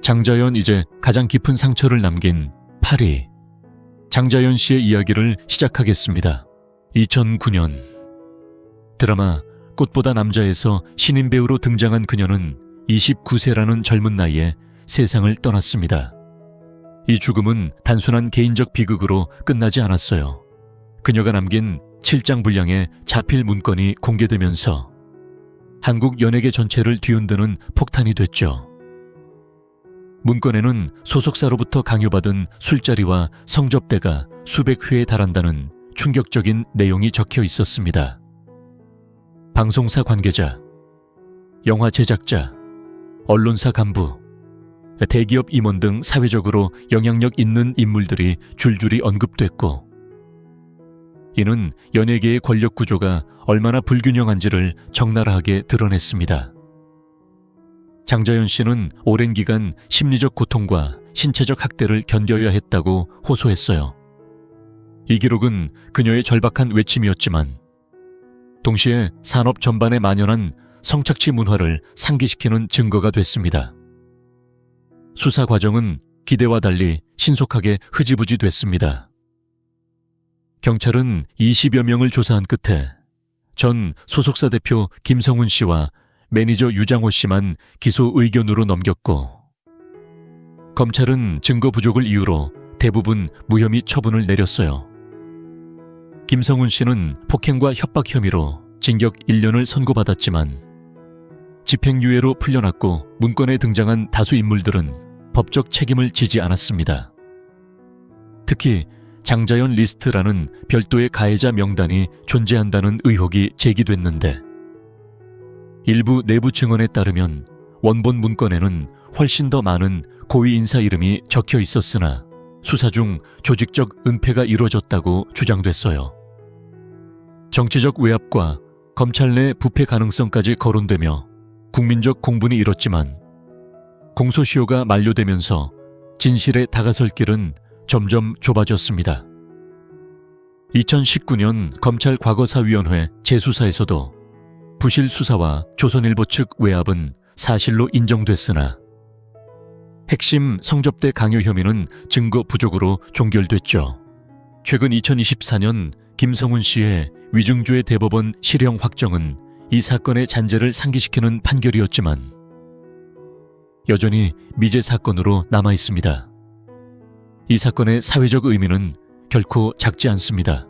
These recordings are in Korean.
장자연 이제 가장 깊은 상처를 남긴 파리. 장자연 씨의 이야기를 시작하겠습니다. 2009년 드라마 꽃보다 남자에서 신인 배우로 등장한 그녀는 29세라는 젊은 나이에 세상을 떠났습니다. 이 죽음은 단순한 개인적 비극으로 끝나지 않았어요. 그녀가 남긴 7장 분량의 자필 문건이 공개되면서 한국 연예계 전체를 뒤흔드는 폭탄이 됐죠. 문건에는 소속사로부터 강요받은 술자리와 성접대가 수백 회에 달한다는 충격적인 내용이 적혀 있었습니다. 방송사 관계자, 영화 제작자, 언론사 간부, 대기업 임원 등 사회적으로 영향력 있는 인물들이 줄줄이 언급됐고, 이는 연예계의 권력 구조가 얼마나 불균형한지를 적나라하게 드러냈습니다. 장자연 씨는 오랜 기간 심리적 고통과 신체적 학대를 견뎌야 했다고 호소했어요. 이 기록은 그녀의 절박한 외침이었지만 동시에 산업 전반에 만연한 성착취 문화를 상기시키는 증거가 됐습니다. 수사 과정은 기대와 달리 신속하게 흐지부지 됐습니다. 경찰은 20여 명을 조사한 끝에 전 소속사 대표 김성훈 씨와 매니저 유장호 씨만 기소 의견으로 넘겼고, 검찰은 증거 부족을 이유로 대부분 무혐의 처분을 내렸어요. 김성훈 씨는 폭행과 협박 혐의로 징역 1년을 선고받았지만 집행유예로 풀려났고, 문건에 등장한 다수 인물들은 법적 책임을 지지 않았습니다. 특히 장자연 리스트라는 별도의 가해자 명단이 존재한다는 의혹이 제기됐는데, 일부 내부 증언에 따르면 원본 문건에는 훨씬 더 많은 고위 인사 이름이 적혀 있었으나 수사 중 조직적 은폐가 이루어졌다고 주장됐어요. 정치적 외압과 검찰 내 부패 가능성까지 거론되며 국민적 공분이 일었지만, 공소시효가 만료되면서 진실에 다가설 길은 점점 좁아졌습니다. 2019년 검찰 과거사위원회 재수사에서도 부실 수사와 조선일보 측 외압은 사실로 인정됐으나 핵심 성접대 강요 혐의는 증거 부족으로 종결됐죠. 최근 2024년 김성훈 씨의 위중죄 대법원 실형 확정은 이 사건의 잔재를 상기시키는 판결이었지만 여전히 미제 사건으로 남아 있습니다. 이 사건의 사회적 의미는 결코 작지 않습니다.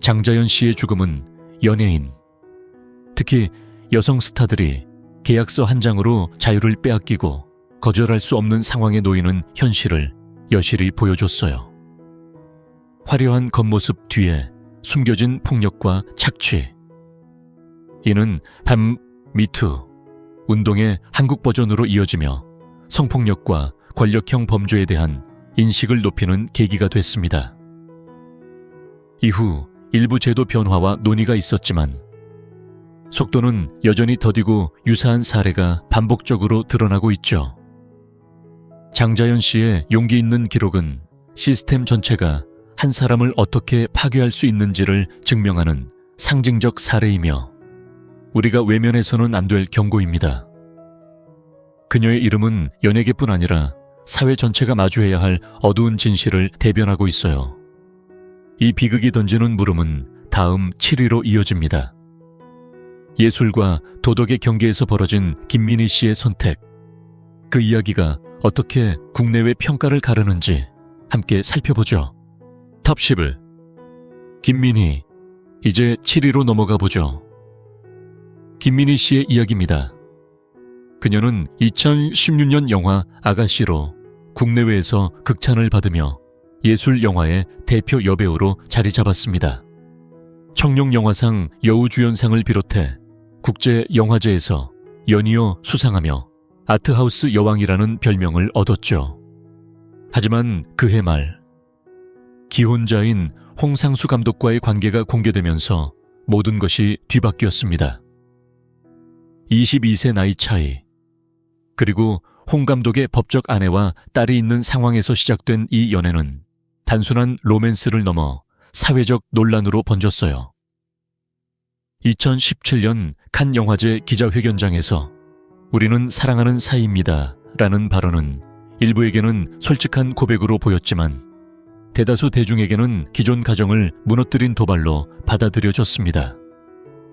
장자연 씨의 죽음은 연예인, 특히 여성 스타들이 계약서 한 장으로 자유를 빼앗기고 거절할 수 없는 상황에 놓이는 현실을 여실히 보여줬어요. 화려한 겉모습 뒤에 숨겨진 폭력과 착취. 이는 반 미투 운동의 한국 버전으로 이어지며 성폭력과 권력형 범죄에 대한 인식을 높이는 계기가 됐습니다. 이후 일부 제도 변화와 논의가 있었지만 속도는 여전히 더디고 유사한 사례가 반복적으로 드러나고 있죠. 장자연 씨의 용기 있는 기록은 시스템 전체가 한 사람을 어떻게 파괴할 수 있는지를 증명하는 상징적 사례이며 우리가 외면해서는 안 될 경고입니다. 그녀의 이름은 연예계뿐 아니라 사회 전체가 마주해야 할 어두운 진실을 대변하고 있어요. 이 비극이 던지는 물음은 다음 7위로 이어집니다. 예술과 도덕의 경계에서 벌어진 김민희 씨의 선택. 그 이야기가 어떻게 국내외 평가를 가르는지 함께 살펴보죠. 탑 10을 김민희, 이제 7위로 넘어가 보죠. 김민희 씨의 이야기입니다. 그녀는 2016년 영화 아가씨로 국내외에서 극찬을 받으며 예술 영화의 대표 여배우로 자리 잡았습니다. 청룡영화상 여우주연상을 비롯해 국제영화제에서 연이어 수상하며 아트하우스 여왕이라는 별명을 얻었죠. 하지만 그해 말 기혼자인 홍상수 감독과의 관계가 공개되면서 모든 것이 뒤바뀌었습니다. 22세 나이 차이, 그리고 홍 감독의 법적 아내와 딸이 있는 상황에서 시작된 이 연애는 단순한 로맨스를 넘어 사회적 논란으로 번졌어요. 2017년 칸 영화제 기자회견장에서 우리는 사랑하는 사이입니다 라는 발언은 일부에게는 솔직한 고백으로 보였지만 대다수 대중에게는 기존 가정을 무너뜨린 도발로 받아들여졌습니다.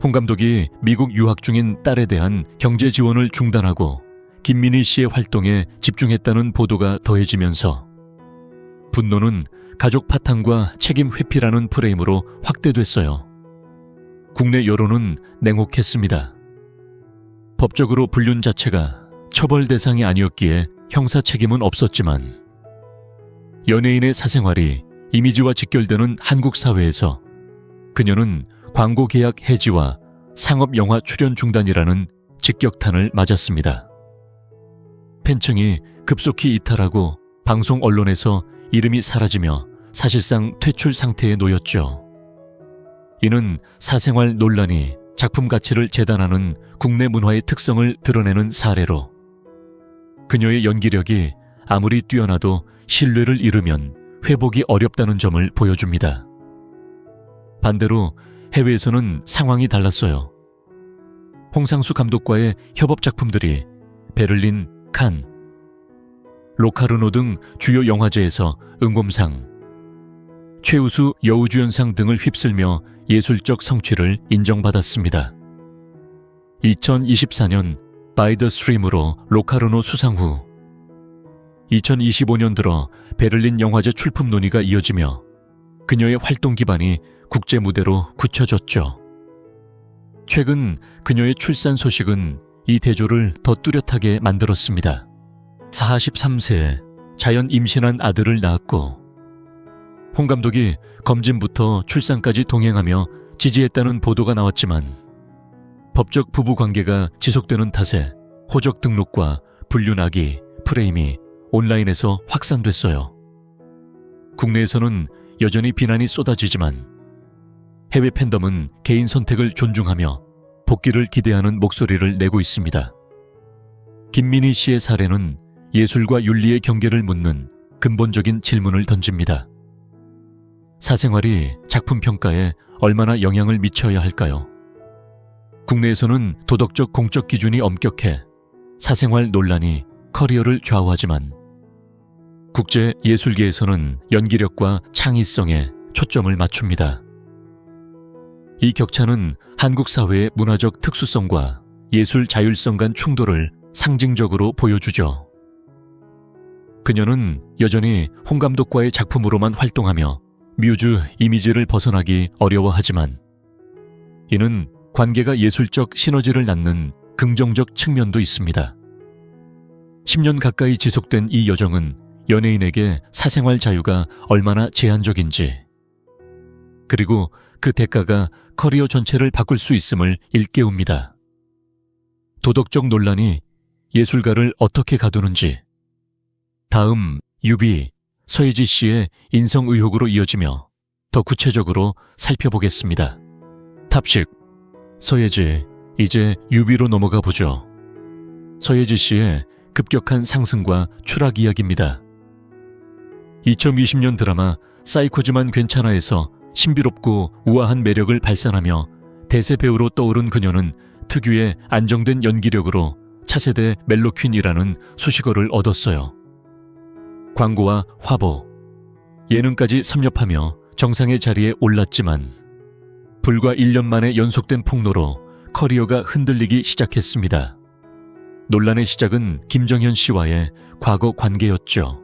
홍 감독이 미국 유학 중인 딸에 대한 경제 지원을 중단하고 김민희 씨의 활동에 집중했다는 보도가 더해지면서 분노는 가족 파탄과 책임 회피라는 프레임으로 확대됐어요. 국내 여론은 냉혹했습니다. 법적으로 불륜 자체가 처벌 대상이 아니었기에 형사 책임은 없었지만 연예인의 사생활이 이미지와 직결되는 한국 사회에서 그녀는 광고 계약 해지와 상업 영화 출연 중단이라는 직격탄을 맞았습니다. 팬층이 급속히 이탈하고 방송 언론에서 이름이 사라지며 사실상 퇴출 상태에 놓였죠. 이는 사생활 논란이 작품 가치를 재단하는 국내 문화의 특성을 드러내는 사례로 그녀의 연기력이 아무리 뛰어나도 신뢰를 잃으면 회복이 어렵다는 점을 보여줍니다. 반대로 해외에서는 상황이 달랐어요. 홍상수 감독과의 협업 작품들이 베를린, 칸, 로카르노 등 주요 영화제에서 응곰상, 최우수 여우주연상 등을 휩쓸며 예술적 성취를 인정받았습니다. 2024년 바이 더 스트림으로 로카르노 수상 후 2025년 들어 베를린 영화제 출품 논의가 이어지며 그녀의 활동 기반이 국제 무대로 굳혀졌죠. 최근 그녀의 출산 소식은 이 대조를 더 뚜렷하게 만들었습니다. 43세에 자연 임신한 아들을 낳았고 홍 감독이 검진부터 출산까지 동행하며 지지했다는 보도가 나왔지만 법적 부부 관계가 지속되는 탓에 호적 등록과 불륜 악의, 프레임이 온라인에서 확산됐어요. 국내에서는 여전히 비난이 쏟아지지만 해외 팬덤은 개인 선택을 존중하며 복귀를 기대하는 목소리를 내고 있습니다. 김민희 씨의 사례는 예술과 윤리의 경계를 묻는 근본적인 질문을 던집니다. 사생활이 작품 평가에 얼마나 영향을 미쳐야 할까요? 국내에서는 도덕적 공적 기준이 엄격해 사생활 논란이 커리어를 좌우하지만 국제 예술계에서는 연기력과 창의성에 초점을 맞춥니다. 이 격차는 한국 사회의 문화적 특수성과 예술 자율성 간 충돌을 상징적으로 보여주죠. 그녀는 여전히 홍 감독과의 작품으로만 활동하며 뮤즈 이미지를 벗어나기 어려워하지만 이는 관계가 예술적 시너지를 낳는 긍정적 측면도 있습니다. 10년 가까이 지속된 이 여정은 연예인에게 사생활 자유가 얼마나 제한적인지, 그리고 그 대가가 커리어 전체를 바꿀 수 있음을 일깨웁니다. 도덕적 논란이 예술가를 어떻게 가두는지, 다음 유비, 서예지 씨의 인성 의혹으로 이어지며 더 구체적으로 살펴보겠습니다. 탑식, 서예지, 이제 유비로 넘어가 보죠. 서예지 씨의 급격한 상승과 추락 이야기입니다. 2020년 드라마 사이코즈만 괜찮아에서 신비롭고 우아한 매력을 발산하며 대세 배우로 떠오른 그녀는 특유의 안정된 연기력으로 차세대 멜로퀸이라는 수식어를 얻었어요. 광고와 화보, 예능까지 섭렵하며 정상의 자리에 올랐지만 불과 1년 만에 연속된 폭로로 커리어가 흔들리기 시작했습니다. 논란의 시작은 김정현 씨와의 과거 관계였죠.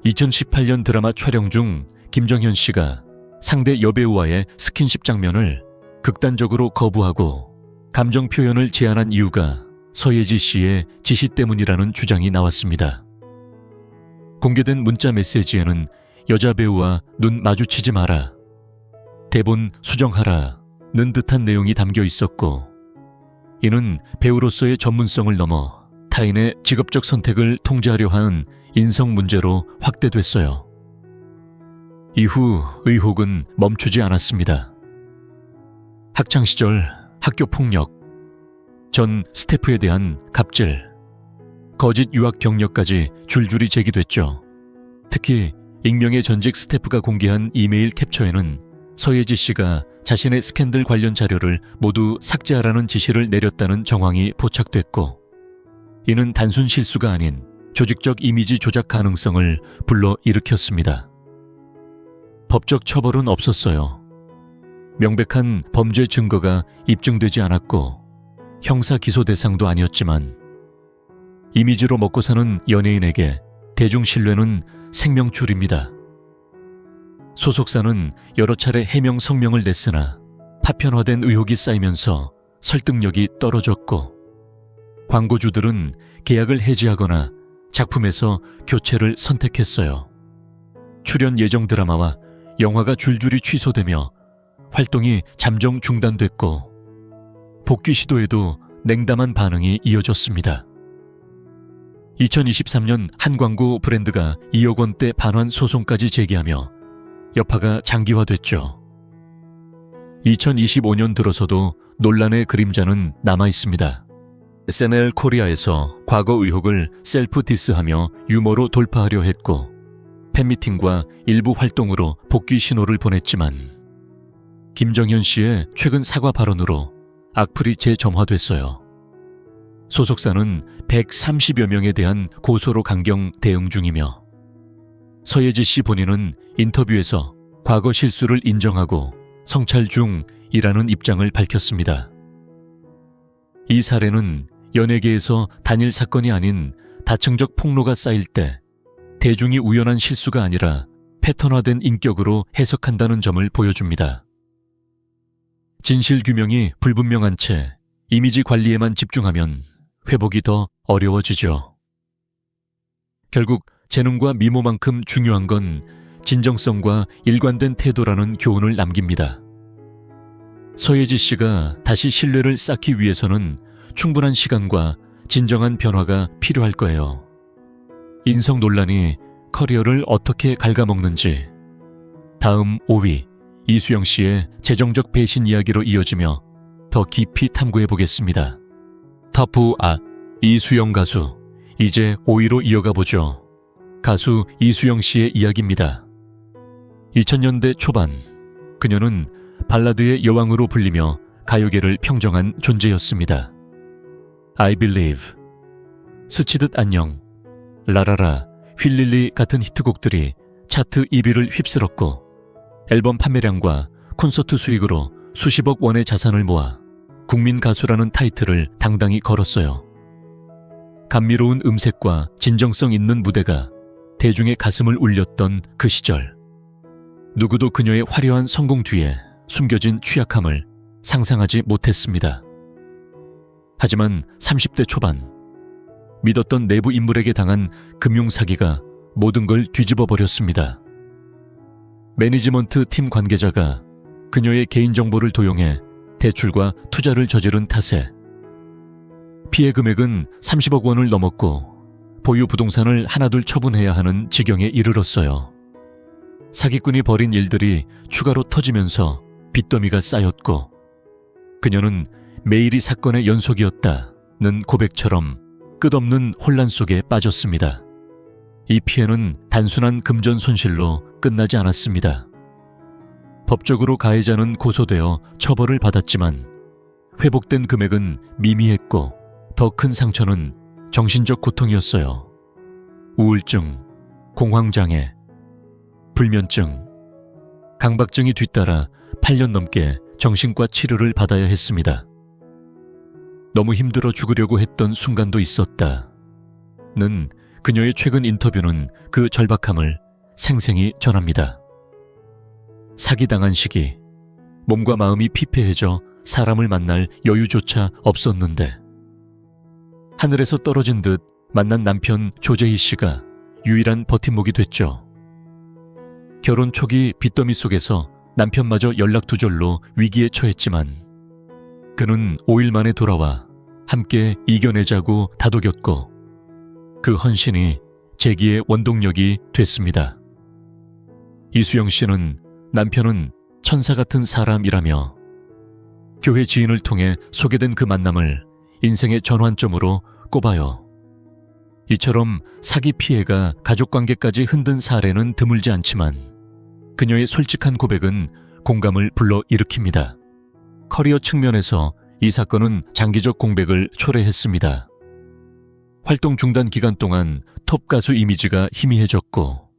2018년 드라마 촬영 중 김정현 씨가 상대 여배우와의 스킨십 장면을 극단적으로 거부하고 감정 표현을 제한한 이유가 서예지 씨의 지시 때문이라는 주장이 나왔습니다. 공개된 문자 메시지에는 여자 배우와 눈 마주치지 마라, 대본 수정하라는 듯한 내용이 담겨 있었고, 이는 배우로서의 전문성을 넘어 타인의 직업적 선택을 통제하려 한 인성 문제로 확대됐어요. 이후 의혹은 멈추지 않았습니다. 학창시절 학교 폭력, 전 스태프에 대한 갑질, 거짓 유학 경력까지 줄줄이 제기됐죠. 특히 익명의 전직 스태프가 공개한 이메일 캡처에는 서예지 씨가 자신의 스캔들 관련 자료를 모두 삭제하라는 지시를 내렸다는 정황이 포착됐고, 이는 단순 실수가 아닌 조직적 이미지 조작 가능성을 불러일으켰습니다. 법적 처벌은 없었어요. 명백한 범죄 증거가 입증되지 않았고 형사 기소 대상도 아니었지만 이미지로 먹고 사는 연예인에게 대중 신뢰는 생명줄입니다. 소속사는 여러 차례 해명 성명을 냈으나 파편화된 의혹이 쌓이면서 설득력이 떨어졌고 광고주들은 계약을 해지하거나 작품에서 교체를 선택했어요. 출연 예정 드라마와 영화가 줄줄이 취소되며 활동이 잠정 중단됐고 복귀 시도에도 냉담한 반응이 이어졌습니다. 2023년 한 광고 브랜드가 2억 원대 반환 소송까지 제기하며 여파가 장기화됐죠. 2025년 들어서도 논란의 그림자는 남아있습니다. SNL 코리아에서 과거 의혹을 셀프 디스하며 유머로 돌파하려 했고 팬미팅과 일부 활동으로 복귀 신호를 보냈지만 김정현 씨의 최근 사과 발언으로 악플이 재점화됐어요. 소속사는 130여 명에 대한 고소로 강경 대응 중이며 서예지 씨 본인은 인터뷰에서 과거 실수를 인정하고 성찰 중이라는 입장을 밝혔습니다. 이 사례는 연예계에서 단일 사건이 아닌 다층적 폭로가 쌓일 때 대중이 우연한 실수가 아니라 패턴화된 인격으로 해석한다는 점을 보여줍니다. 진실 규명이 불분명한 채 이미지 관리에만 집중하면 회복이 더 어려워지죠. 결국 재능과 미모만큼 중요한 건 진정성과 일관된 태도라는 교훈을 남깁니다. 서예지 씨가 다시 신뢰를 쌓기 위해서는 충분한 시간과 진정한 변화가 필요할 거예요. 인성 논란이 커리어를 어떻게 갉아먹는지 다음 5위 이수영 씨의 재정적 배신 이야기로 이어지며 더 깊이 탐구해 보겠습니다. 터프 이수영 가수 이제 5위로 이어가 보죠. 가수 이수영 씨의 이야기입니다. 2000년대 초반 그녀는 발라드의 여왕으로 불리며 가요계를 평정한 존재였습니다. I Believe, 스치듯 안녕, 라라라, 휠릴리 같은 히트곡들이 차트 2위를 휩쓸었고 앨범 판매량과 콘서트 수익으로 수십억 원의 자산을 모아 국민 가수라는 타이틀을 당당히 걸었어요. 감미로운 음색과 진정성 있는 무대가 대중의 가슴을 울렸던 그 시절. 누구도 그녀의 화려한 성공 뒤에 숨겨진 취약함을 상상하지 못했습니다. 하지만 30대 초반, 믿었던 내부 인물에게 당한 금융사기가 모든 걸 뒤집어 버렸습니다. 매니지먼트 팀 관계자가 그녀의 개인정보를 도용해 대출과 투자를 저지른 탓에 피해 금액은 30억 원을 넘었고 보유 부동산을 하나둘 처분해야 하는 지경에 이르렀어요. 사기꾼이 벌인 일들이 추가로 터지면서 빚더미가 쌓였고 그녀는 매일이 사건의 연속이었다는 고백처럼 끝없는 혼란 속에 빠졌습니다. 이 피해는 단순한 금전 손실로 끝나지 않았습니다. 법적으로 가해자는 고소되어 처벌을 받았지만 회복된 금액은 미미했고 더 큰 상처는 정신적 고통이었어요. 우울증, 공황장애, 불면증, 강박증이 뒤따라 8년 넘게 정신과 치료를 받아야 했습니다. 너무 힘들어 죽으려고 했던 순간도 있었다는 그녀의 최근 인터뷰는 그 절박함을 생생히 전합니다. 사기당한 시기, 몸과 마음이 피폐해져 사람을 만날 여유조차 없었는데 하늘에서 떨어진 듯 만난 남편 조재희 씨가 유일한 버팀목이 됐죠. 결혼 초기 빚더미 속에서 남편마저 연락두절로 위기에 처했지만 그는 5일 만에 돌아와 함께 이겨내자고 다독였고 그 헌신이 재기의 원동력이 됐습니다. 이수영 씨는 남편은 천사 같은 사람이라며 교회 지인을 통해 소개된 그 만남을 인생의 전환점으로 꼽아요. 이처럼 사기 피해가 가족관계까지 흔든 사례는 드물지 않지만 그녀의 솔직한 고백은 공감을 불러일으킵니다. 커리어 측면에서 이 사건은 장기적 공백을 초래했습니다. 활동 중단 기간 동안 톱 가수 이미지가 희미해졌고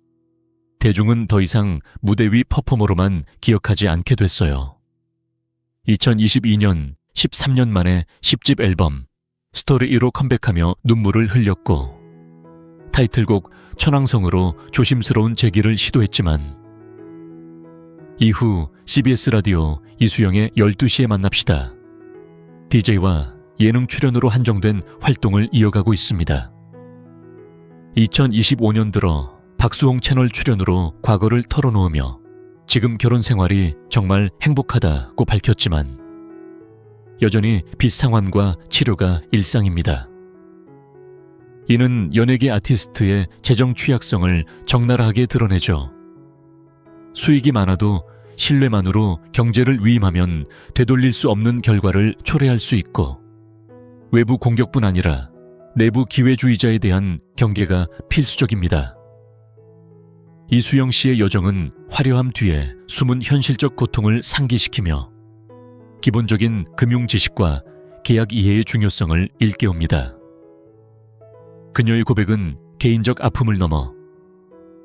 대중은 더 이상 무대 위 퍼포머로만 기억하지 않게 됐어요. 2022년 13년 만에 10집 앨범 스토리2로 컴백하며 눈물을 흘렸고 타이틀곡 천왕성으로 조심스러운 재기를 시도했지만 이후 CBS 라디오 이수영의 12시에 만납시다 DJ와 예능 출연으로 한정된 활동을 이어가고 있습니다. 2025년 들어 박수홍 채널 출연으로 과거를 털어놓으며 지금 결혼 생활이 정말 행복하다고 밝혔지만 여전히 빚 상환과 치료가 일상입니다. 이는 연예계 아티스트의 재정 취약성을 적나라하게 드러내죠. 수익이 많아도 신뢰만으로 경제를 위임하면 되돌릴 수 없는 결과를 초래할 수 있고 외부 공격뿐 아니라 내부 기회주의자에 대한 경계가 필수적입니다. 이수영 씨의 여정은 화려함 뒤에 숨은 현실적 고통을 상기시키며 기본적인 금융 지식과 계약 이해의 중요성을 일깨웁니다. 그녀의 고백은 개인적 아픔을 넘어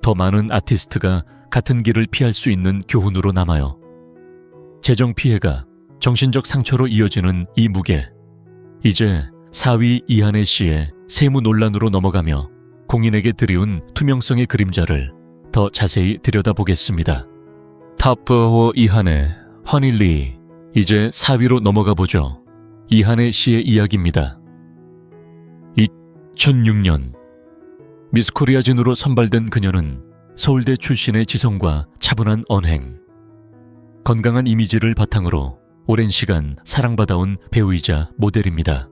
더 많은 아티스트가 같은 길을 피할 수 있는 교훈으로 남아요. 재정 피해가 정신적 상처로 이어지는 이 무게, 이제 4위 이한혜 씨의 세무 논란으로 넘어가며 공인에게 드리운 투명성의 그림자를 더 자세히 들여다보겠습니다. 탑4 이한혜, 허니리, 이제 4위로 넘어가 보죠. 이한혜 씨의 이야기입니다. 2006년 미스코리아진으로 선발된 그녀는 서울대 출신의 지성과 차분한 언행, 건강한 이미지를 바탕으로 오랜 시간 사랑받아온 배우이자 모델입니다.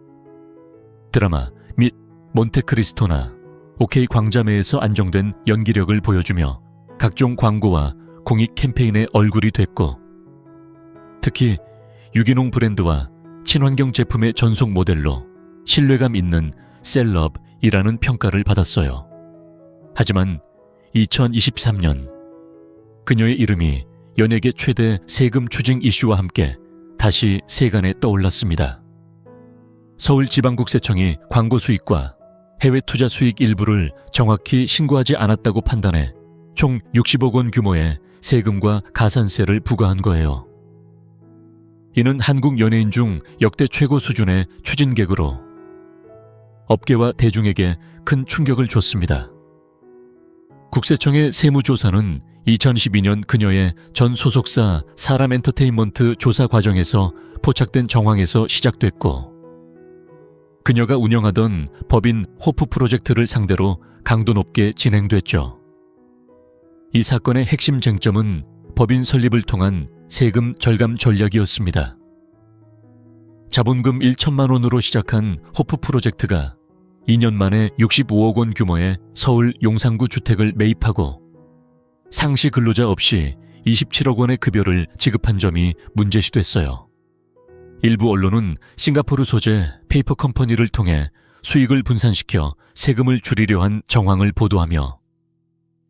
드라마 미스 몬테크리스토나 OK 광자매에서 안정된 연기력을 보여주며 각종 광고와 공익 캠페인의 얼굴이 됐고 특히 유기농 브랜드와 친환경 제품의 전속 모델로 신뢰감 있는 셀럽이라는 평가를 받았어요. 하지만 2023년 그녀의 이름이 연예계 최대 세금 추징 이슈와 함께 다시 세간에 떠올랐습니다. 서울지방국세청이 광고 수익과 해외 투자 수익 일부를 정확히 신고하지 않았다고 판단해 총 60억 원 규모의 세금과 가산세를 부과한 거예요. 이는 한국 연예인 중 역대 최고 수준의 추진객으로 업계와 대중에게 큰 충격을 줬습니다. 국세청의 세무조사는 2012년 그녀의 전 소속사 사람엔터테인먼트 조사 과정에서 포착된 정황에서 시작됐고 그녀가 운영하던 법인 호프 프로젝트를 상대로 강도 높게 진행됐죠. 이 사건의 핵심 쟁점은 법인 설립을 통한 세금 절감 전략이었습니다. 자본금 1천만 원으로 시작한 호프 프로젝트가 2년 만에 65억 원 규모의 서울 용산구 주택을 매입하고 상시 근로자 없이 27억 원의 급여를 지급한 점이 문제시됐어요. 일부 언론은 싱가포르 소재 페이퍼 컴퍼니를 통해 수익을 분산시켜 세금을 줄이려 한 정황을 보도하며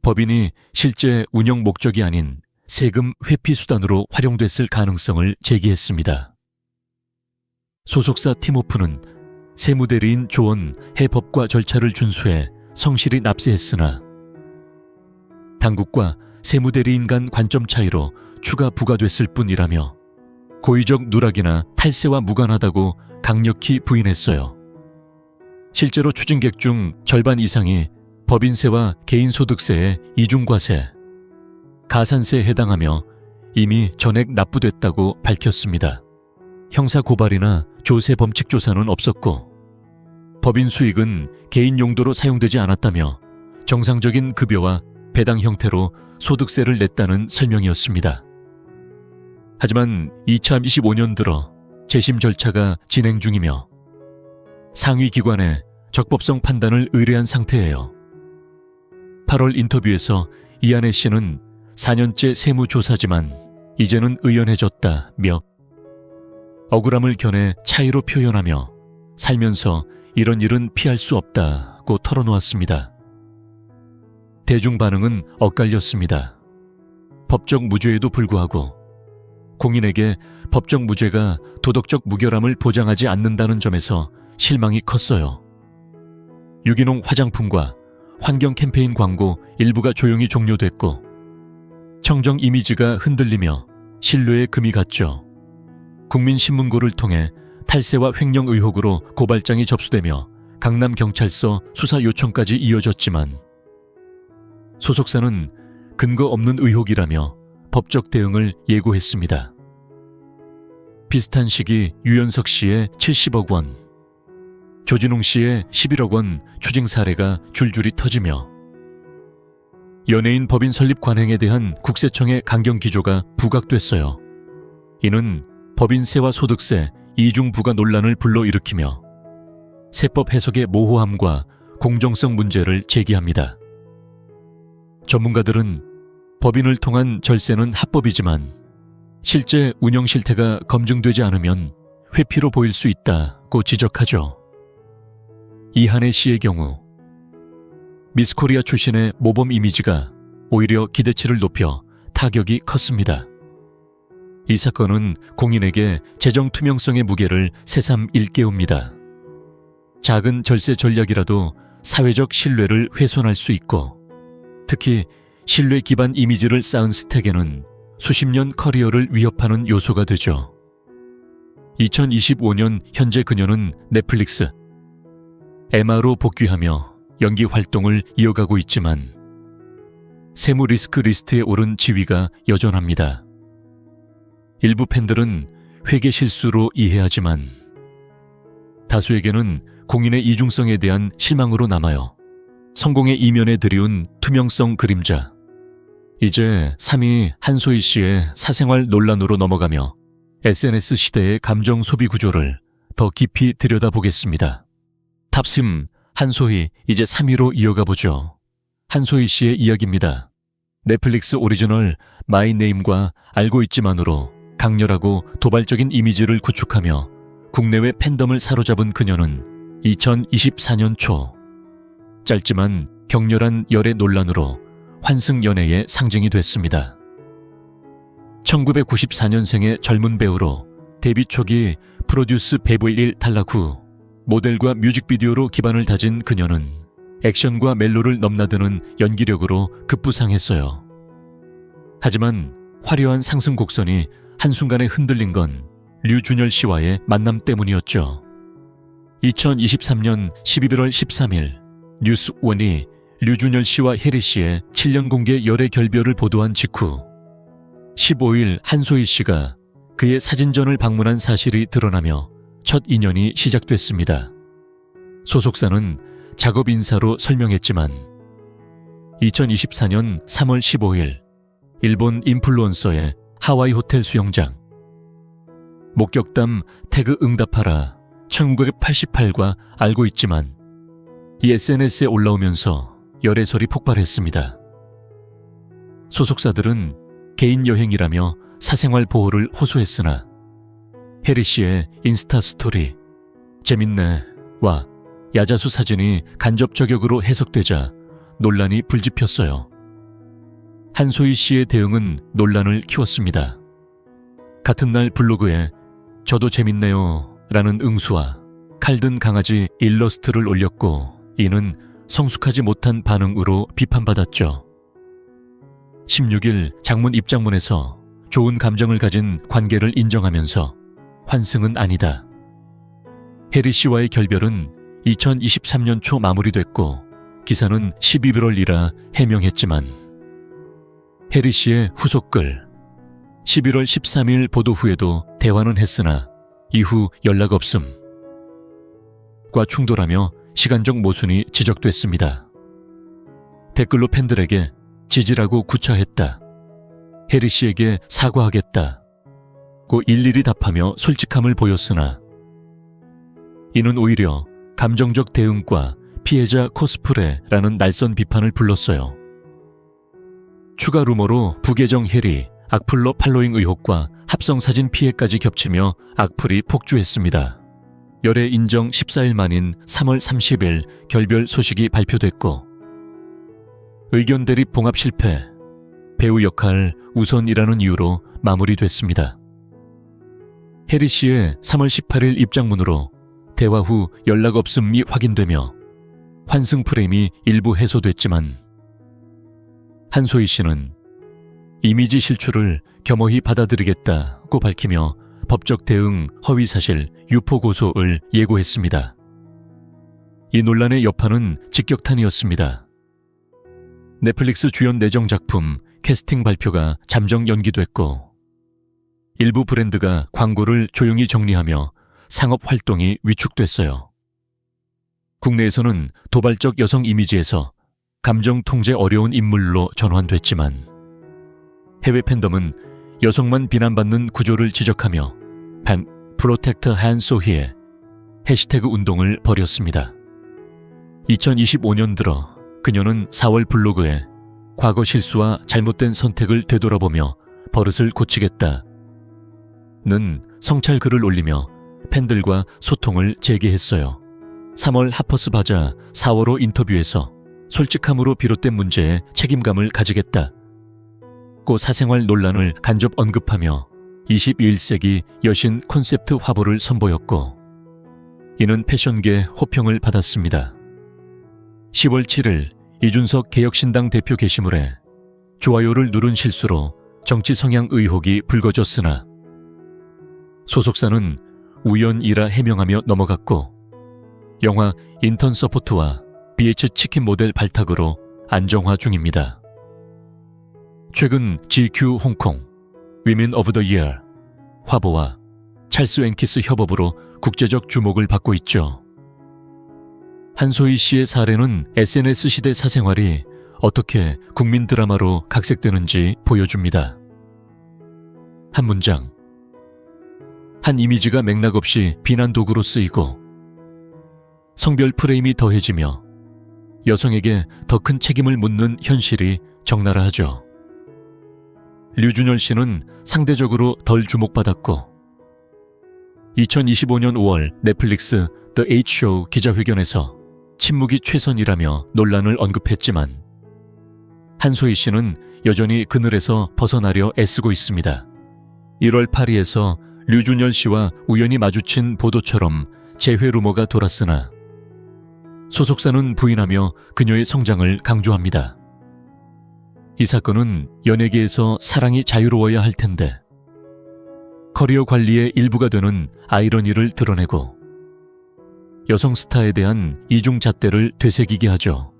법인이 실제 운영 목적이 아닌 세금 회피 수단으로 활용됐을 가능성을 제기했습니다. 소속사 팀오프는 세무대리인 조언 해법과 절차를 준수해 성실히 납세했으나 당국과 세무대리인 간 관점 차이로 추가 부과됐을 뿐이라며 고의적 누락이나 탈세와 무관하다고 강력히 부인했어요. 실제로 추징객 중 절반 이상이 법인세와 개인소득세의 이중과세, 가산세에 해당하며 이미 전액 납부됐다고 밝혔습니다. 형사고발이나 조세 범칙 조사는 없었고 법인 수익은 개인 용도로 사용되지 않았다며 정상적인 급여와 배당 형태로 소득세를 냈다는 설명이었습니다. 하지만 2025년 들어 재심 절차가 진행 중이며 상위 기관에 적법성 판단을 의뢰한 상태예요. 8월 인터뷰에서 이한혜 씨는 4년째 세무조사지만 이제는 의연해졌다며 억울함을 겨내 차이로 표현하며 살면서 이런 일은 피할 수 없다고 털어놓았습니다. 대중 반응은 엇갈렸습니다. 법적 무죄에도 불구하고 공인에게 법적 무죄가 도덕적 무결함을 보장하지 않는다는 점에서 실망이 컸어요. 유기농 화장품과 환경 캠페인 광고 일부가 조용히 종료됐고 청정 이미지가 흔들리며 신뢰에 금이 갔죠. 국민신문고를 통해 탈세와 횡령 의혹으로 고발장이 접수되며 강남경찰서 수사 요청까지 이어졌지만 소속사는 근거 없는 의혹이라며 법적 대응을 예고했습니다. 비슷한 시기 유연석 씨의 70억 원, 조진웅 씨의 11억 원 추징 사례가 줄줄이 터지며 연예인 법인 설립 관행에 대한 국세청의 강경 기조가 부각됐어요. 이는 법인세와 소득세 이중 부과 논란을 불러일으키며 세법 해석의 모호함과 공정성 문제를 제기합니다. 전문가들은 법인을 통한 절세는 합법이지만 실제 운영 실태가 검증되지 않으면 회피로 보일 수 있다고 지적하죠. 이한혜 씨의 경우 미스코리아 출신의 모범 이미지가 오히려 기대치를 높여 타격이 컸습니다. 이 사건은 공인에게 재정 투명성의 무게를 새삼 일깨웁니다. 작은 절세 전략이라도 사회적 신뢰를 훼손할 수 있고 특히 신뢰 기반 이미지를 쌓은 스택에는 수십 년 커리어를 위협하는 요소가 되죠. 2025년 현재 그녀는 넷플릭스, 에마로 복귀하며 연기 활동을 이어가고 있지만 세무 리스크 리스트에 오른 지위가 여전합니다. 일부 팬들은 회계 실수로 이해하지만 다수에게는 공인의 이중성에 대한 실망으로 남아요. 성공의 이면에 드리운 투명성 그림자. 이제 3위 한소희 씨의 사생활 논란으로 넘어가며 SNS 시대의 감정 소비 구조를 더 깊이 들여다보겠습니다. 탑심 한소희 이제 3위로 이어가보죠. 한소희 씨의 이야기입니다. 넷플릭스 오리지널 마이 네임과 알고 있지만으로 강렬하고 도발적인 이미지를 구축하며 국내외 팬덤을 사로잡은 그녀는 2024년 초 짧지만 격렬한 열애 논란으로 환승연애의 상징이 됐습니다. 1994년생의 젊은 배우로 데뷔 초기 프로듀스 101 탈락 후 모델과 뮤직비디오로 기반을 다진 그녀는 액션과 멜로를 넘나드는 연기력으로 급부상했어요. 하지만 화려한 상승 곡선이 한순간에 흔들린 건 류준열 씨와의 만남 때문이었죠. 2023년 11월 13일 뉴스원이 류준열 씨와 혜리 씨의 7년 공개 열애 결별을 보도한 직후 15일 한소희 씨가 그의 사진전을 방문한 사실이 드러나며 첫 인연이 시작됐습니다. 소속사는 작업 인사로 설명했지만 2024년 3월 15일 일본 인플루언서의 하와이 호텔 수영장 목격담 태그 응답하라 1988과 알고 있지만 이 SNS에 올라오면서 열애설이 폭발했습니다. 소속사들은 개인 여행이라며 사생활 보호를 호소했으나 혜리 씨의 인스타 스토리 재밌네와 야자수 사진이 간접 저격으로 해석되자 논란이 불지폈어요. 한소희 씨의 대응은 논란을 키웠습니다. 같은 날 블로그에 저도 재밌네요 라는 응수와 칼든 강아지 일러스트를 올렸고 이는 성숙하지 못한 반응으로 비판받았죠. 16일 장문 입장문에서 좋은 감정을 가진 관계를 인정하면서 환승은 아니다. 혜리 씨와의 결별은 2023년 초 마무리됐고 기사는 11월이라 해명했지만 혜리 씨의 후속글 11월 13일 보도 후에도 대화는 했으나 이후 연락 없음과 충돌하며 시간적 모순이 지적됐습니다. 댓글로 팬들에게 지지라고 구차했다. 혜리 씨에게 사과하겠다. 고 일일이 답하며 솔직함을 보였으나 이는 오히려 감정적 대응과 피해자 코스프레라는 날선 비판을 불렀어요. 추가 루머로 부계정 혜리, 악플러 팔로잉 의혹과 합성사진 피해까지 겹치며 악플이 폭주했습니다. 열애 인정 14일 만인 3월 30일 결별 소식이 발표됐고 의견 대립 봉합 실패, 배우 역할 우선이라는 이유로 마무리됐습니다. 혜리 씨의 3월 18일 입장문으로 대화 후 연락 없음이 확인되며 환승 프레임이 일부 해소됐지만 한소희 씨는 이미지 실추를 겸허히 받아들이겠다고 밝히며 법적 대응, 허위사실, 유포 고소를 예고했습니다. 이 논란의 여파는 직격탄이었습니다. 넷플릭스 주연 내정 작품 캐스팅 발표가 잠정 연기됐고 일부 브랜드가 광고를 조용히 정리하며 상업 활동이 위축됐어요. 국내에서는 도발적 여성 이미지에서 감정 통제 어려운 인물로 전환됐지만 해외 팬덤은 여성만 비난받는 구조를 지적하며 프로텍터 한소희의 해시태그 운동을 벌였습니다. 2025년 들어 그녀는 4월 블로그에 과거 실수와 잘못된 선택을 되돌아보며 버릇을 고치겠다는 성찰 글을 올리며 팬들과 소통을 재개했어요. 3월 하퍼스 바자 4월호 인터뷰에서 솔직함으로 비롯된 문제에 책임감을 가지겠다. 고 사생활 논란을 간접 언급하며 21세기 여신 콘셉트 화보를 선보였고 이는 패션계 호평을 받았습니다. 10월 7일 이준석 개혁신당 대표 게시물에 좋아요를 누른 실수로 정치 성향 의혹이 불거졌으나 소속사는 우연이라 해명하며 넘어갔고 영화 인턴 서포트와 BH 치킨 모델 발탁으로 안정화 중입니다. 최근 GQ 홍콩 위멘 오브 더 이어 화보와 찰스 웬키스 협업으로 국제적 주목을 받고 있죠. 한소희 씨의 사례는 SNS 시대 사생활이 어떻게 국민 드라마로 각색되는지 보여줍니다. 한 문장, 한 이미지가 맥락 없이 비난 도구로 쓰이고 성별 프레임이 더해지며 여성에게 더 큰 책임을 묻는 현실이 적나라하죠. 류준열 씨는 상대적으로 덜 주목받았고 2025년 5월 넷플릭스 The H쇼 기자회견에서 침묵이 최선이라며 논란을 언급했지만 한소희 씨는 여전히 그늘에서 벗어나려 애쓰고 있습니다. 1월 파리에서 류준열 씨와 우연히 마주친 보도처럼 재회 루머가 돌았으나 소속사는 부인하며 그녀의 성장을 강조합니다. 이 사건은 연예계에서 사랑이 자유로워야 할 텐데 커리어 관리의 일부가 되는 아이러니를 드러내고 여성 스타에 대한 이중잣대를 되새기게 하죠.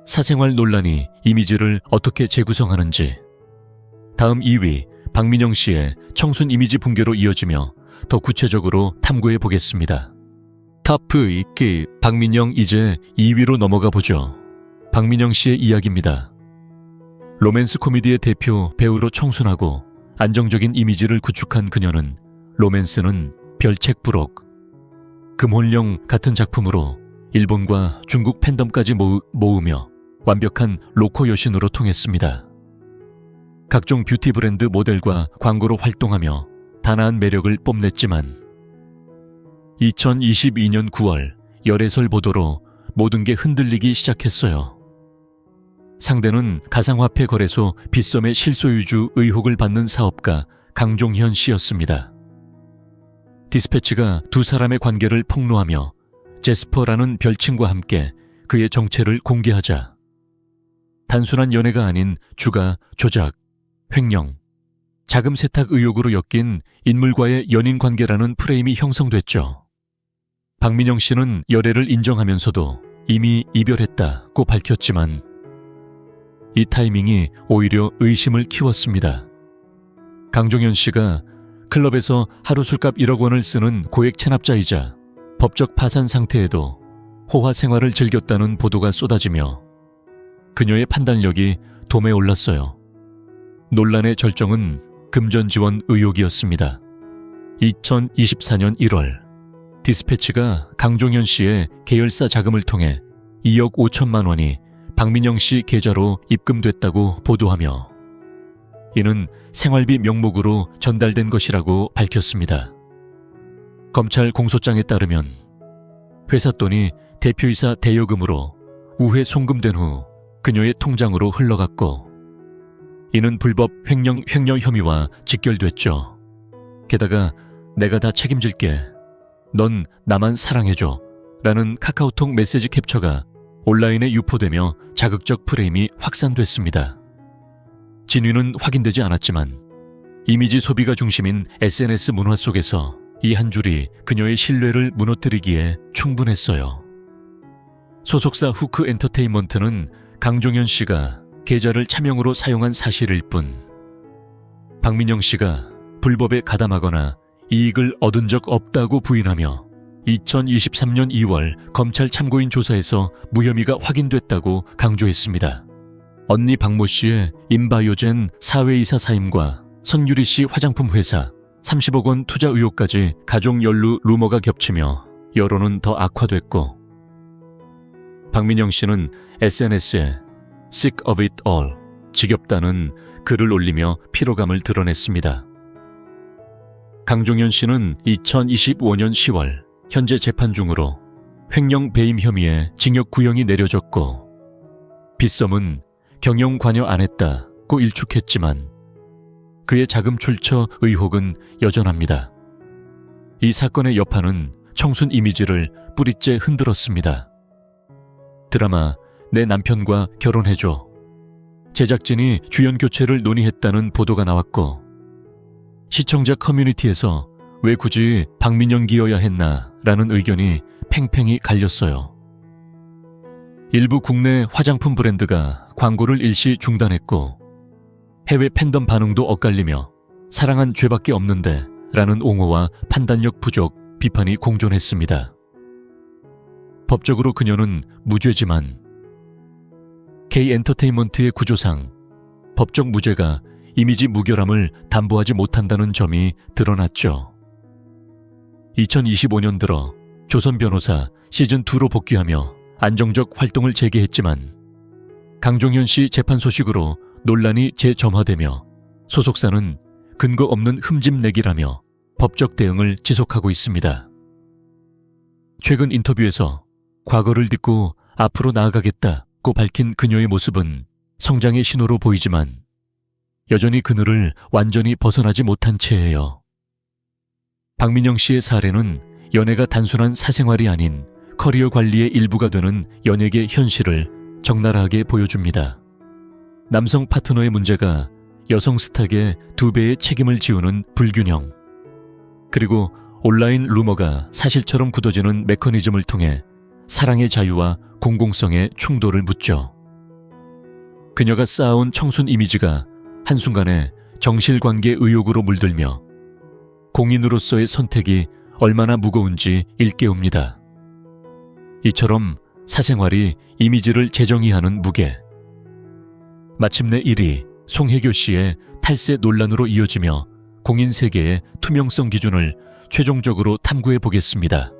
사생활 논란이 이미지를 어떻게 재구성하는지 다음 2위 박민영 씨의 청순 이미지 붕괴로 이어지며 더 구체적으로 탐구해 보겠습니다. 탑2 읽기 박민영 이제 2위로 넘어가 보죠. 박민영 씨의 이야기입니다. 로맨스 코미디의 대표 배우로 청순하고 안정적인 이미지를 구축한 그녀는 로맨스는 별책부록, 금혼령 같은 작품으로 일본과 중국 팬덤까지 모으며 완벽한 로코 여신으로 통했습니다. 각종 뷰티 브랜드 모델과 광고로 활동하며 단아한 매력을 뽐냈지만 2022년 9월 열애설 보도로 모든 게 흔들리기 시작했어요. 상대는 가상화폐 거래소 빗썸의 실소유주 의혹을 받는 사업가 강종현 씨였습니다. 디스패치가 두 사람의 관계를 폭로하며 제스퍼라는 별칭과 함께 그의 정체를 공개하자 단순한 연애가 아닌 주가, 조작, 횡령, 자금 세탁 의혹으로 엮인 인물과의 연인 관계라는 프레임이 형성됐죠. 박민영 씨는 열애를 인정하면서도 이미 이별했다고 밝혔지만 이 타이밍이 오히려 의심을 키웠습니다. 강종현 씨가 클럽에서 하루 술값 1억 원을 쓰는 고액 체납자이자 법적 파산 상태에도 호화 생활을 즐겼다는 보도가 쏟아지며 그녀의 판단력이 돔에 올랐어요. 논란의 절정은 금전 지원 의혹이었습니다. 2024년 1월 디스패치가 강종현 씨의 계열사 자금을 통해 2억 5천만 원이 박민영 씨 계좌로 입금됐다고 보도하며 이는 생활비 명목으로 전달된 것이라고 밝혔습니다. 검찰 공소장에 따르면 회사 돈이 대표이사 대여금으로 우회 송금된 후 그녀의 통장으로 흘러갔고 이는 불법 횡령 혐의와 직결됐죠. 게다가 내가 다 책임질게. 넌 나만 사랑해줘. 라는 카카오톡 메시지 캡처가 온라인에 유포되며 자극적 프레임이 확산됐습니다. 진위는 확인되지 않았지만 이미지 소비가 중심인 SNS 문화 속에서 이 한 줄이 그녀의 신뢰를 무너뜨리기에 충분했어요. 소속사 후크 엔터테인먼트는 강종현 씨가 계좌를 차명으로 사용한 사실일 뿐, 박민영 씨가 불법에 가담하거나 이익을 얻은 적 없다고 부인하며 2023년 2월 검찰 참고인 조사에서 무혐의가 확인됐다고 강조했습니다. 언니 박모 씨의 인바이오젠 사회이사 사임과 선유리 씨 화장품 회사 30억 원 투자 의혹까지 가족 연루 루머가 겹치며 여론은 더 악화됐고, 박민영 씨는 SNS에 Sick of it all, 지겹다는 글을 올리며 피로감을 드러냈습니다. 강종현 씨는 2025년 10월 현재 재판 중으로 횡령 배임 혐의에 징역 구형이 내려졌고, 빗썸은 경영 관여 안 했다고 일축했지만 그의 자금 출처 의혹은 여전합니다. 이 사건의 여파는 청순 이미지를 뿌리째 흔들었습니다. 드라마 내 남편과 결혼해줘, 제작진이 주연 교체를 논의했다는 보도가 나왔고, 시청자 커뮤니티에서 왜 굳이 박민영기여야 했나 라는 의견이 팽팽히 갈렸어요. 일부 국내 화장품 브랜드가 광고를 일시 중단했고, 해외 팬덤 반응도 엇갈리며 사랑한 죄밖에 없는데 라는 옹호와 판단력 부족, 비판이 공존했습니다. 법적으로 그녀는 무죄지만 K엔터테인먼트의 구조상 법적 무죄가 이미지 무결함을 담보하지 못한다는 점이 드러났죠. 2025년 들어 조선 변호사 시즌2로 복귀하며 안정적 활동을 재개했지만 강종현 씨 재판 소식으로 논란이 재점화되며 소속사는 근거 없는 흠집내기라며 법적 대응을 지속하고 있습니다. 최근 인터뷰에서 과거를 딛고 앞으로 나아가겠다고 밝힌 그녀의 모습은 성장의 신호로 보이지만 여전히 그늘을 완전히 벗어나지 못한 채예요. 박민영 씨의 사례는 연애가 단순한 사생활이 아닌 커리어 관리의 일부가 되는 연예계 현실을 적나라하게 보여줍니다. 남성 파트너의 문제가 여성 스타계 2배의 책임을 지우는 불균형, 그리고 온라인 루머가 사실처럼 굳어지는 메커니즘을 통해 사랑의 자유와 공공성의 충돌을 묻죠. 그녀가 쌓아온 청순 이미지가 한순간에 정실관계 의혹으로 물들며 공인으로서의 선택이 얼마나 무거운지 일깨웁니다. 이처럼 사생활이 이미지를 재정의하는 무게. 마침내 1위 송혜교 씨의 탈세 논란으로 이어지며 공인 세계의 투명성 기준을 최종적으로 탐구해 보겠습니다.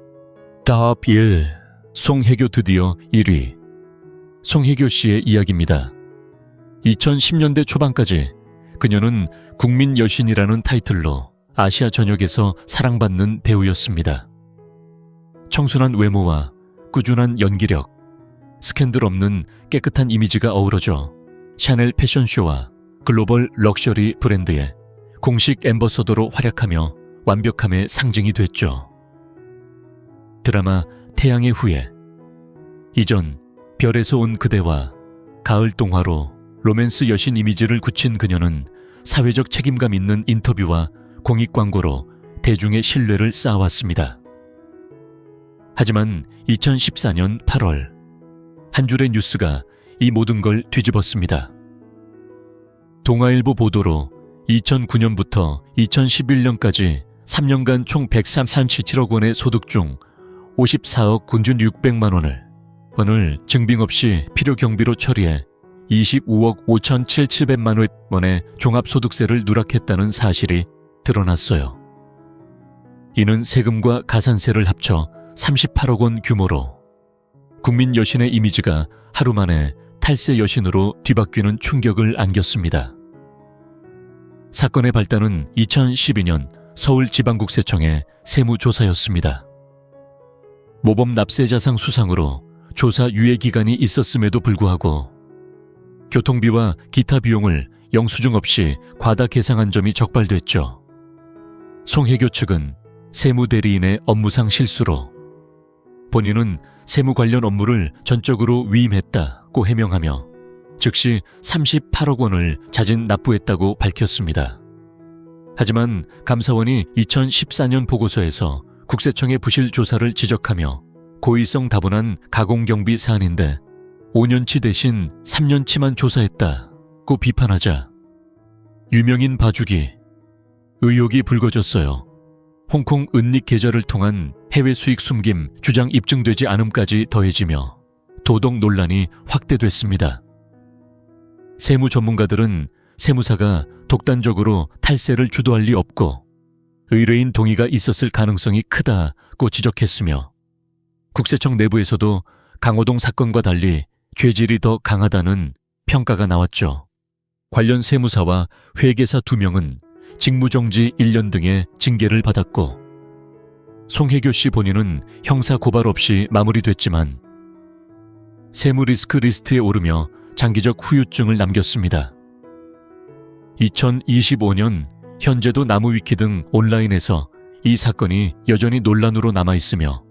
탑 1. 송혜교 드디어 1위. 송혜교 씨의 이야기입니다. 2010년대 초반까지 그녀는 국민 여신이라는 타이틀로 아시아 전역에서 사랑받는 배우였습니다. 청순한 외모와 꾸준한 연기력, 스캔들 없는 깨끗한 이미지가 어우러져 샤넬 패션쇼와 글로벌 럭셔리 브랜드의 공식 앰버서더로 활약하며 완벽함의 상징이 됐죠. 드라마 태양의 후예, 이전 별에서 온 그대와 가을 동화로 로맨스 여신 이미지를 굳힌 그녀는 사회적 책임감 있는 인터뷰와 공익 광고로 대중의 신뢰를 쌓아왔습니다. 하지만 2014년 8월 한 줄의 뉴스가 이 모든 걸 뒤집었습니다. 동아일보 보도로 2009년부터 2011년까지 3년간 총 137억 원의 소득 중 54억 9,600만 원을 증빙 없이 필요 경비로 처리해 25억 5,700만 원의 종합소득세를 누락했다는 사실이 드러났어요. 이는 세금과 가산세를 합쳐 38억 원 규모로 국민 여신의 이미지가 하루 만에 탈세 여신으로 뒤바뀌는 충격을 안겼습니다. 사건의 발단은 2012년 서울지방국세청의 세무조사였습니다. 모범 납세자상 수상으로 조사 유예 기간이 있었음에도 불구하고 교통비와 기타 비용을 영수증 없이 과다 계상한 점이 적발됐죠. 송혜교 측은 세무대리인의 업무상 실수로 본인은 세무 관련 업무를 전적으로 위임했다고 해명하며 즉시 38억 원을 자진 납부했다고 밝혔습니다. 하지만 감사원이 2014년 보고서에서 국세청의 부실 조사를 지적하며 고의성 다분한 가공경비 사안인데 5년치 대신 3년치만 조사했다고 비판하자 유명인 봐주기 의혹이 불거졌어요. 홍콩 은닉 계좌를 통한 해외 수익 숨김 주장 입증되지 않음까지 더해지며 도덕 논란이 확대됐습니다. 세무 전문가들은 세무사가 독단적으로 탈세를 주도할 리 없고 의뢰인 동의가 있었을 가능성이 크다고 지적했으며 국세청 내부에서도 강호동 사건과 달리 죄질이 더 강하다는 평가가 나왔죠. 관련 세무사와 회계사 2명은 직무정지 1년 등의 징계를 받았고 송혜교 씨 본인은 형사 고발 없이 마무리됐지만 세무 리스크 리스트에 오르며 장기적 후유증을 남겼습니다. 2025년 현재도 나무위키 등 온라인에서 이 사건이 여전히 논란으로 남아있으며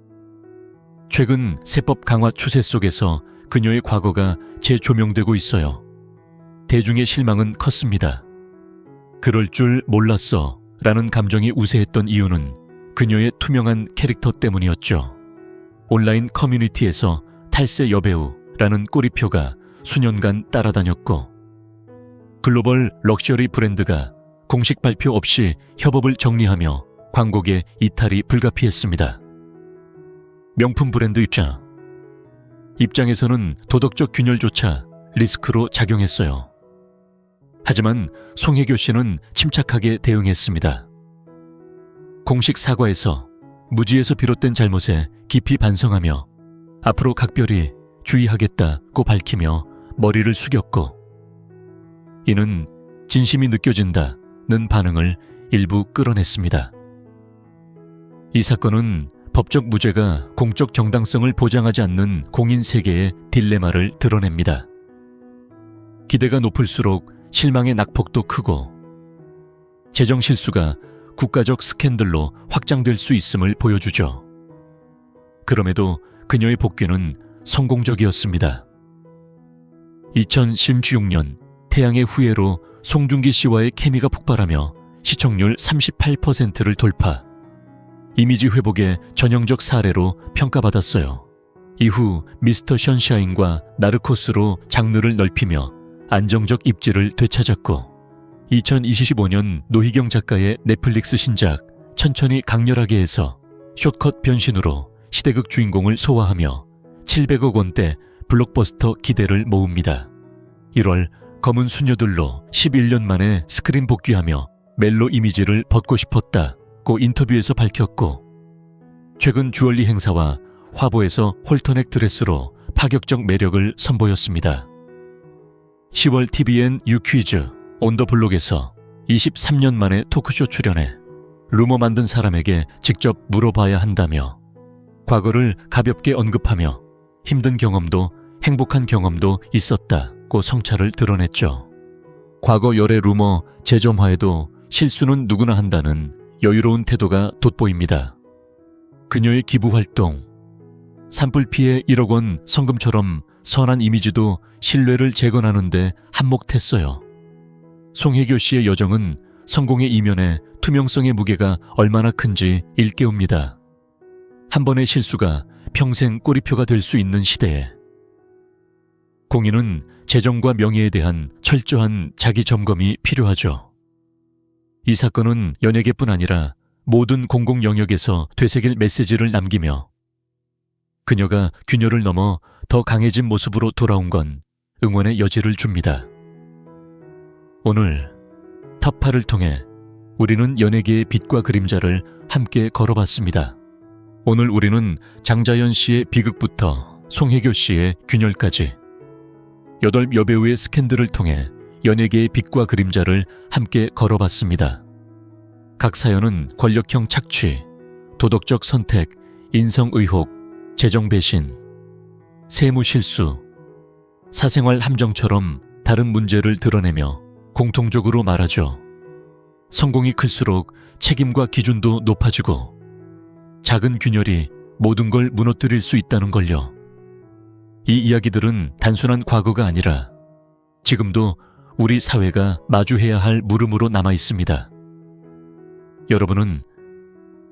최근 세법 강화 추세 속에서 그녀의 과거가 재조명되고 있어요. 대중의 실망은 컸습니다. 그럴 줄 몰랐어 라는 감정이 우세했던 이유는 그녀의 투명한 캐릭터 때문이었죠. 온라인 커뮤니티에서 탈세 여배우라는 꼬리표가 수년간 따라다녔고 글로벌 럭셔리 브랜드가 공식 발표 없이 협업을 정리하며 광고계 이탈이 불가피했습니다. 명품 브랜드 입장에서는 도덕적 균열조차 리스크로 작용했어요. 하지만 송혜교 씨는 침착하게 대응했습니다. 공식 사과에서 무지에서 비롯된 잘못에 깊이 반성하며 앞으로 각별히 주의하겠다고 밝히며 머리를 숙였고 이는 진심이 느껴진다는 반응을 일부 끌어냈습니다. 이 사건은 법적 무죄가 공적 정당성을 보장하지 않는 공인 세계의 딜레마를 드러냅니다. 기대가 높을수록 실망의 낙폭도 크고 재정 실수가 국가적 스캔들로 확장될 수 있음을 보여주죠. 그럼에도 그녀의 복귀는 성공적이었습니다. 2016년 태양의 후예로 송중기 씨와의 케미가 폭발하며 시청률 38%를 돌파. 이미지 회복의 전형적 사례로 평가받았어요. 이후 미스터 션샤인과 나르코스로 장르를 넓히며 안정적 입지를 되찾았고 2025년 노희경 작가의 넷플릭스 신작 천천히 강렬하게 해서 숏컷 변신으로 시대극 주인공을 소화하며 700억 원대 블록버스터 기대를 모읍니다. 1월 검은 수녀들로 11년 만에 스크린 복귀하며 멜로 이미지를 벗고 싶었다고 인터뷰에서 밝혔고 최근 주얼리 행사와 화보에서 홀터넥 드레스로 파격적 매력을 선보였습니다. 10월 TVN 유퀴즈 온더블록에서 23년 만에 토크쇼 출연해 루머 만든 사람에게 직접 물어봐야 한다며 과거를 가볍게 언급하며 힘든 경험도 행복한 경험도 있었다고 성찰을 드러냈죠. 과거 열애 루머 재점화에도 실수는 누구나 한다는 여유로운 태도가 돋보입니다. 그녀의 기부활동, 산불 피해 1억 원 성금처럼 선한 이미지도 신뢰를 재건하는데 한몫했어요. 송혜교 씨의 여정은 성공의 이면에 투명성의 무게가 얼마나 큰지 일깨웁니다. 한 번의 실수가 평생 꼬리표가 될 수 있는 시대에 공인은 재정과 명예에 대한 철저한 자기 점검이 필요하죠. 이 사건은 연예계뿐 아니라 모든 공공 영역에서 되새길 메시지를 남기며 그녀가 균열을 넘어 더 강해진 모습으로 돌아온 건 응원의 여지를 줍니다. 오늘 탑8을 통해 우리는 연예계의 빛과 그림자를 함께 걸어봤습니다. 오늘 우리는 장자연 씨의 비극부터 송혜교 씨의 균열까지 8 여배우의 스캔들을 통해 연예계의 빛과 그림자를 함께 걸어봤습니다. 각 사연은 권력형 착취, 도덕적 선택, 인성 의혹, 재정 배신, 세무 실수, 사생활 함정처럼 다른 문제를 드러내며 공통적으로 말하죠. 성공이 클수록 책임과 기준도 높아지고 작은 균열이 모든 걸 무너뜨릴 수 있다는 걸요. 이 이야기들은 단순한 과거가 아니라 지금도 우리 사회가 마주해야 할 물음으로 남아 있습니다. 여러분은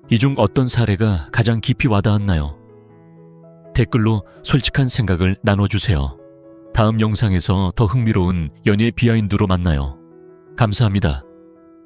이 중 어떤 사례가 가장 깊이 와닿았나요? 댓글로 솔직한 생각을 나눠주세요. 다음 영상에서 더 흥미로운 연예 비하인드로 만나요. 감사합니다.